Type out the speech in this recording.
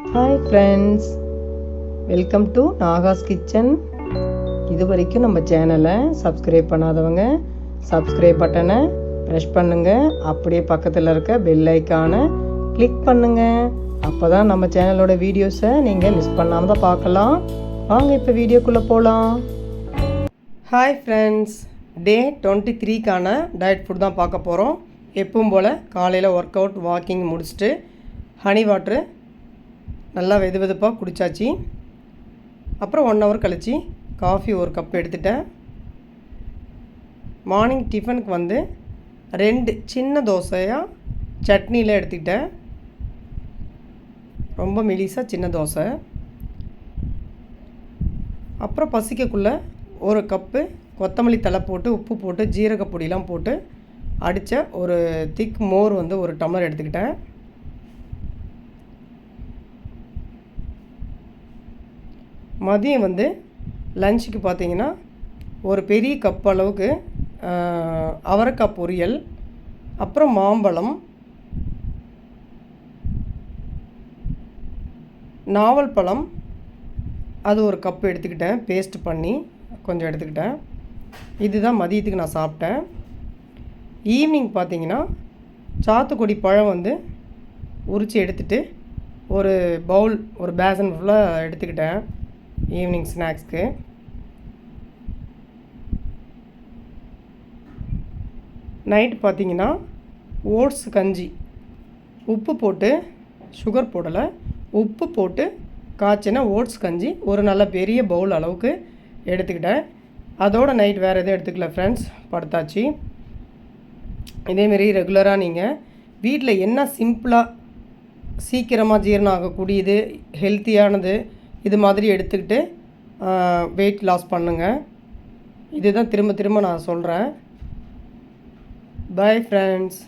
Hi friends, welcome to Nahash kitchen. இது வரைக்கும் நம்ம சேனலை சப்ஸ்கிரைப் பண்ணாதவங்க சப்ஸ்கிரைப் பட்டனை ப்ரெஸ் பண்ணுங்கள். அப்படியே பக்கத்தில் இருக்க பெல் ஐக்கானை கிளிக் பண்ணுங்கள். அப்போ தான் நம்ம சேனலோட வீடியோஸை நீங்கள் மிஸ் பண்ணாமல் தான் பார்க்கலாம். வாங்க இப்போ வீடியோக்குள்ளே போகலாம். ஹாய் ஃப்ரெண்ட்ஸ், டே 23க்கான டயட் ஃபுட் தான் பார்க்க போகிறோம். எப்பவும் போல் காலையில் ஒர்க் அவுட் வாக்கிங் முடிச்சுட்டு ஹனி வாட்ரு நல்லா வெதுப்பாக குடித்தாச்சு. அப்புறம் 1 ஹவர் கழித்து காஃபி ஒரு கப் எடுத்துட்டேன். மார்னிங் டிஃபனுக்கு 2 சின்ன தோசையாக சட்னியில் எடுத்துக்கிட்டேன். ரொம்ப மெலிசாக சின்ன தோசை. அப்புறம் பசிக்கக்குள்ளே 1 கப்பு கொத்தமல்லி தழை போட்டு உப்பு போட்டு ஜீரக பொடியெலாம் போட்டு அடித்த ஒரு திக் மோர் 1 டம்ளர் எடுத்துக்கிட்டேன். மதியம் லஞ்சுக்கு பார்த்திங்கன்னா ஒரு பெரிய கப் அளவுக்கு அவரைக்காய் பொரியல், அப்புறம் மாம்பழம், நாவல் பழம் அது ஒரு கப் எடுத்துக்கிட்டேன். பேஸ்ட் பண்ணி கொஞ்சம் எடுத்துக்கிட்டேன். இதுதான் மதியத்துக்கு நான் சாப்பிட்டேன். ஈவினிங் பார்த்திங்கன்னா சாத்துக்குடி பழம் உரித்து எடுத்துகிட்டு ஒரு பவுல் ஒரு பேசன் ஃபுல்லாக எடுத்துக்கிட்டேன் ஈவினிங் ஸ்நாக்ஸ்க்கு. நைட் பார்த்திங்கன்னா ஓட்ஸ் கஞ்சி உப்பு போட்டு, சுகர் போடலை, உப்பு போட்டு காய்ச்சின ஓட்ஸ் கஞ்சி ஒரு நல்ல பெரிய பவுல் அளவுக்கு எடுத்துக்கிட்டேன். அதோடு நைட் வேறு எதுவும் எடுத்துக்கல ஃப்ரெண்ட்ஸ், படுத்தாச்சு. இதேமாரி ரெகுலராக நீங்கள் வீட்டில் என்ன சிம்பிளாக சீக்கிரமாக ஜீரணம் ஆகக்கூடியது, ஹெல்த்தியானது இது மாதிரி எடுத்துக்கிட்டு வெயிட் லாஸ் பண்ணுங்கள். இதுதான் திரும்ப திரும்ப நான் சொல்கிறேன். Bye friends.